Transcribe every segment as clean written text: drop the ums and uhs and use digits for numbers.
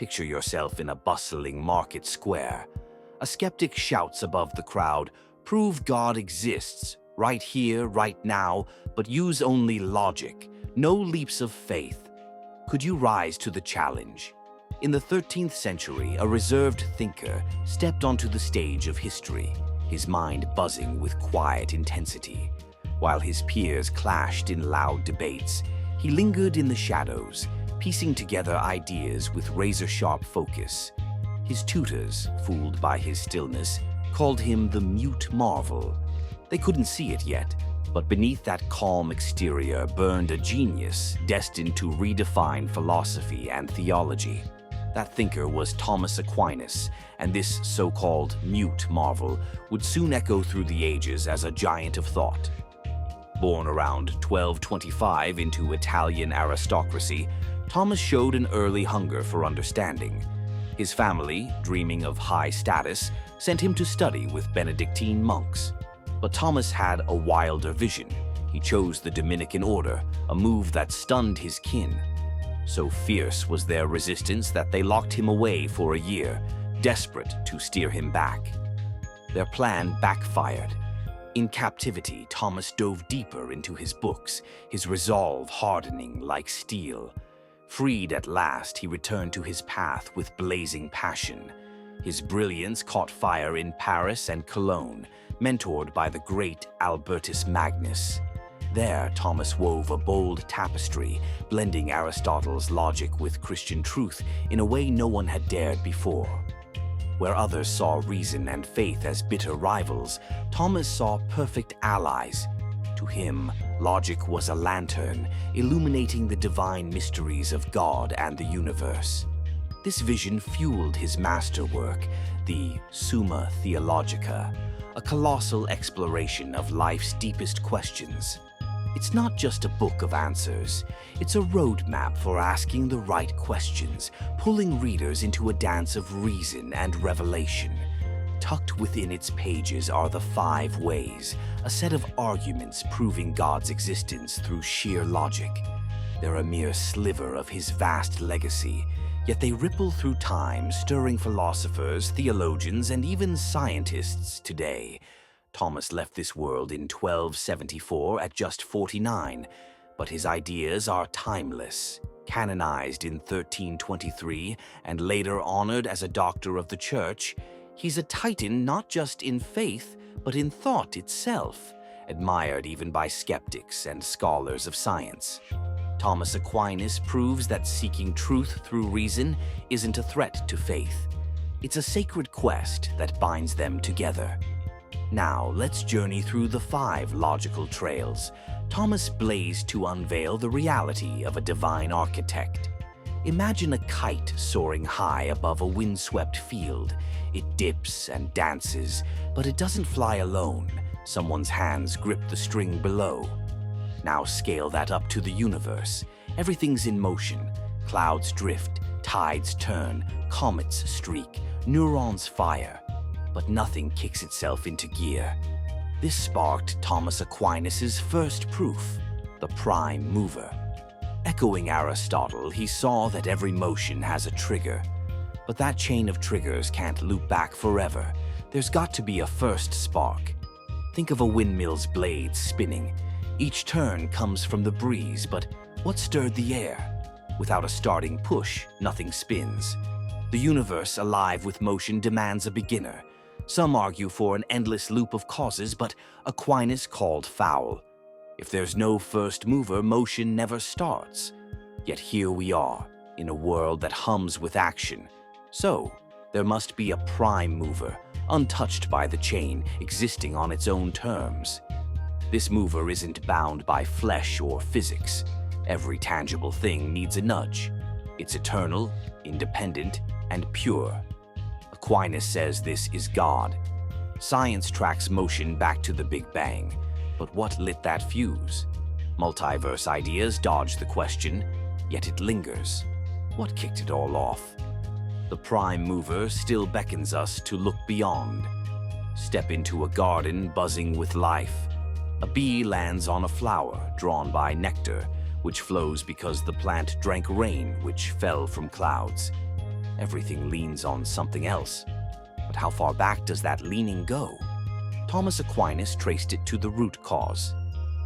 Picture yourself in a bustling market square. A skeptic shouts above the crowd, "Prove God exists, right here, right now, but use only logic, no leaps of faith." Could you rise to the challenge? In the 13th century, a reserved thinker stepped onto the stage of history, his mind buzzing with quiet intensity. While his peers clashed in loud debates, he lingered in the shadows, piecing together ideas with razor-sharp focus. His tutors, fooled by his stillness, called him the mute marvel. They couldn't see it yet, but beneath that calm exterior burned a genius destined to redefine philosophy and theology. That thinker was Thomas Aquinas, and this so-called mute marvel would soon echo through the ages as a giant of thought. Born around 1225 into Italian aristocracy, Thomas showed an early hunger for understanding. His family, dreaming of high status, sent him to study with Benedictine monks. But Thomas had a wilder vision. He chose the Dominican order, a move that stunned his kin. So fierce was their resistance that they locked him away for a year, desperate to steer him back. Their plan backfired. In captivity, Thomas dove deeper into his books, his resolve hardening like steel. Freed at last, he returned to his path with blazing passion. His brilliance caught fire in Paris and Cologne, mentored by the great Albertus Magnus. There, Thomas wove a bold tapestry, blending Aristotle's logic with Christian truth in a way no one had dared before. Where others saw reason and faith as bitter rivals, Thomas saw perfect allies. To him, logic was a lantern, illuminating the divine mysteries of God and the universe. This vision fueled his masterwork, the Summa Theologica, a colossal exploration of life's deepest questions. It's not just a book of answers, it's a roadmap for asking the right questions, pulling readers into a dance of reason and revelation. Tucked within its pages are the 5 ways, a set of arguments proving God's existence through sheer logic. They're a mere sliver of his vast legacy, yet they ripple through time, stirring philosophers, theologians, and even scientists today. Thomas left this world in 1274 at just 49, but his ideas are timeless. Canonized in 1323 and later honored as a doctor of the Church, he's a titan not just in faith, but in thought itself, admired even by skeptics and scholars of science. Thomas Aquinas proves that seeking truth through reason isn't a threat to faith. It's a sacred quest that binds them together. Now, let's journey through the 5 logical trails Thomas blazed to unveil the reality of a divine architect. Imagine a kite soaring high above a windswept field. It dips and dances, but it doesn't fly alone. Someone's hands grip the string below. Now scale that up to the universe. Everything's in motion. Clouds drift, tides turn, comets streak, neurons fire. But nothing kicks itself into gear. This sparked Thomas Aquinas' first proof, the prime mover. Echoing Aristotle, he saw that every motion has a trigger. But that chain of triggers can't loop back forever. There's got to be a first spark. Think of a windmill's blades spinning. Each turn comes from the breeze, but what stirred the air? Without a starting push, nothing spins. The universe, alive with motion, demands a beginner. Some argue for an endless loop of causes, but Aquinas called foul. If there's no first mover, motion never starts. Yet here we are, in a world that hums with action. So, there must be a prime mover, untouched by the chain, existing on its own terms. This mover isn't bound by flesh or physics. Every tangible thing needs a nudge. It's eternal, independent, and pure. Aquinas says this is God. Science tracks motion back to the Big Bang. But what lit that fuse? Multiverse ideas dodge the question, yet it lingers. What kicked it all off? The prime mover still beckons us to look beyond. Step into a garden buzzing with life. A bee lands on a flower drawn by nectar, which flows because the plant drank rain which fell from clouds. Everything leans on something else. But how far back does that leaning go? Thomas Aquinas traced it to the root cause.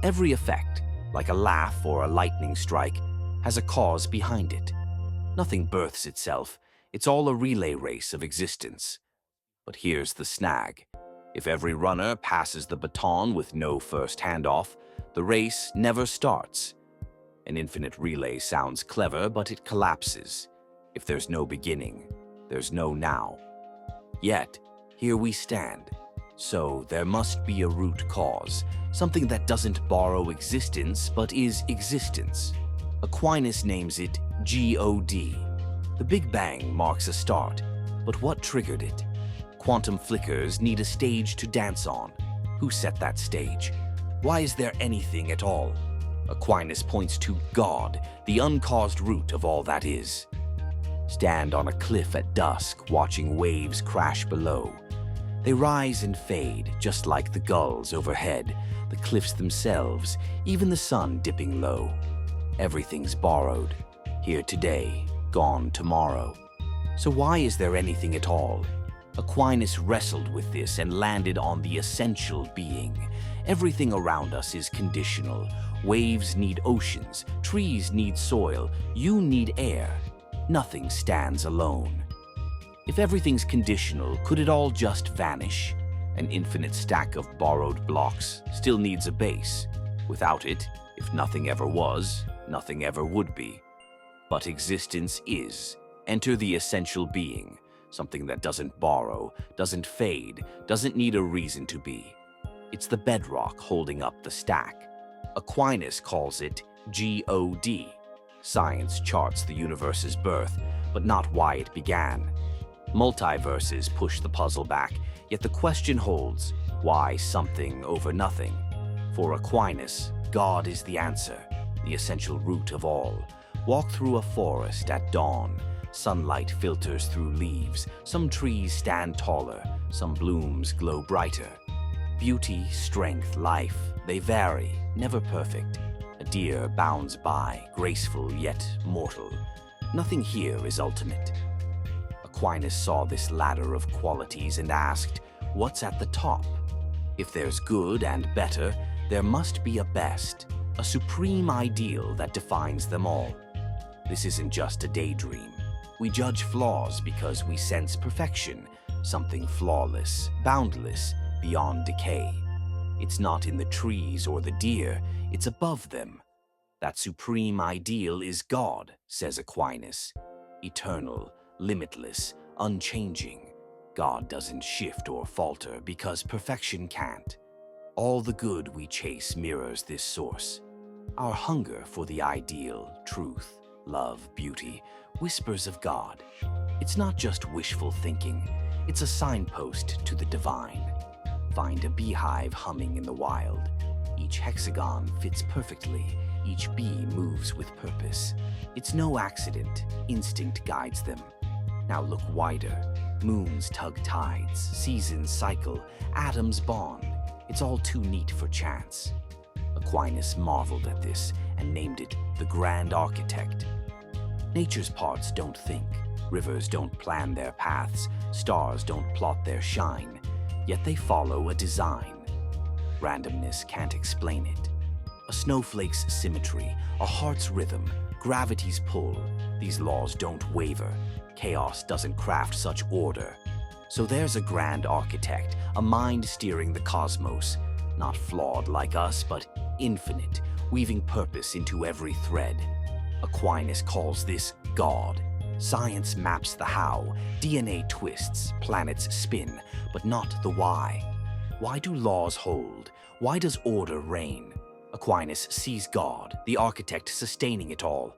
Every effect, like a laugh or a lightning strike, has a cause behind it. Nothing births itself. It's all a relay race of existence. But here's the snag. If every runner passes the baton with no first handoff, the race never starts. An infinite relay sounds clever, but it collapses. If there's no beginning, there's no now. Yet, here we stand. So there must be a root cause, something that doesn't borrow existence, but is existence. Aquinas names it God. The Big Bang marks a start, but what triggered it? Quantum flickers need a stage to dance on. Who set that stage? Why is there anything at all? Aquinas points to God, the uncaused root of all that is. Stand on a cliff at dusk, watching waves crash below. They rise and fade, just like the gulls overhead, the cliffs themselves, even the sun dipping low. Everything's borrowed, here today, gone tomorrow. So why is there anything at all? Aquinas wrestled with this and landed on the essential being. Everything around us is conditional. Waves need oceans, trees need soil, you need air. Nothing stands alone. If everything's conditional, could it all just vanish? An infinite stack of borrowed blocks still needs a base. Without it, if nothing ever was, nothing ever would be. But existence is. Enter the essential being, something that doesn't borrow, doesn't fade, doesn't need a reason to be. It's the bedrock holding up the stack. Aquinas calls it God. Science charts the universe's birth, but not why it began. Multiverses push the puzzle back, yet the question holds, why something over nothing? For Aquinas, God is the answer, the essential root of all. Walk through a forest at dawn. Sunlight filters through leaves. Some trees stand taller, some blooms glow brighter. Beauty, strength, life, they vary, never perfect. A deer bounds by, graceful yet mortal. Nothing here is ultimate. Aquinas saw this ladder of qualities and asked, what's at the top? If there's good and better, there must be a best, a supreme ideal that defines them all. This isn't just a daydream. We judge flaws because we sense perfection, something flawless, boundless, beyond decay. It's not in the trees or the deer, it's above them. That supreme ideal is God, says Aquinas. Eternal, limitless, unchanging. God doesn't shift or falter because perfection can't. All the good we chase mirrors this source. Our hunger for the ideal, truth, love, beauty, whispers of God. It's not just wishful thinking, it's a signpost to the divine. Find a beehive humming in the wild. Each hexagon fits perfectly, each bee moves with purpose. It's no accident, instinct guides them. Now look wider. Moons tug tides, seasons cycle, atoms bond. It's all too neat for chance. Aquinas marveled at this and named it the Grand Architect. Nature's parts don't think, rivers don't plan their paths, stars don't plot their shine, yet they follow a design. Randomness can't explain it. A snowflake's symmetry, a heart's rhythm, gravity's pull, these laws don't waver. Chaos doesn't craft such order. So there's a grand architect, a mind steering the cosmos, not flawed like us, but infinite, weaving purpose into every thread. Aquinas calls this God. Science maps the how, DNA twists, planets spin, but not the why. Why do laws hold? Why does order reign? Aquinas sees God, the architect sustaining it all.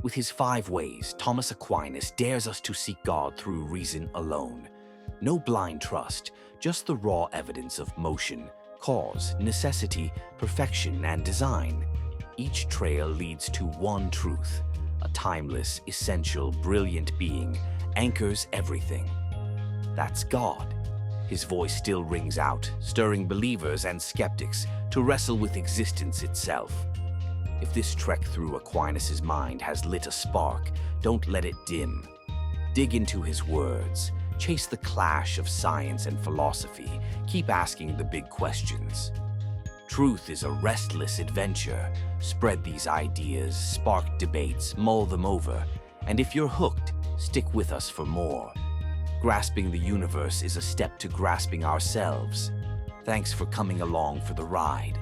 With his 5 ways, Thomas Aquinas dares us to seek God through reason alone. No blind trust, just the raw evidence of motion, cause, necessity, perfection, and design. Each trail leads to one truth. A timeless, essential, brilliant being anchors everything. That's God. His voice still rings out, stirring believers and skeptics to wrestle with existence itself. If this trek through Aquinas' mind has lit a spark, don't let it dim. Dig into his words. Chase the clash of science and philosophy. Keep asking the big questions. Truth is a restless adventure. Spread these ideas, spark debates, mull them over. And if you're hooked, stick with us for more. Grasping the universe is a step to grasping ourselves. Thanks for coming along for the ride.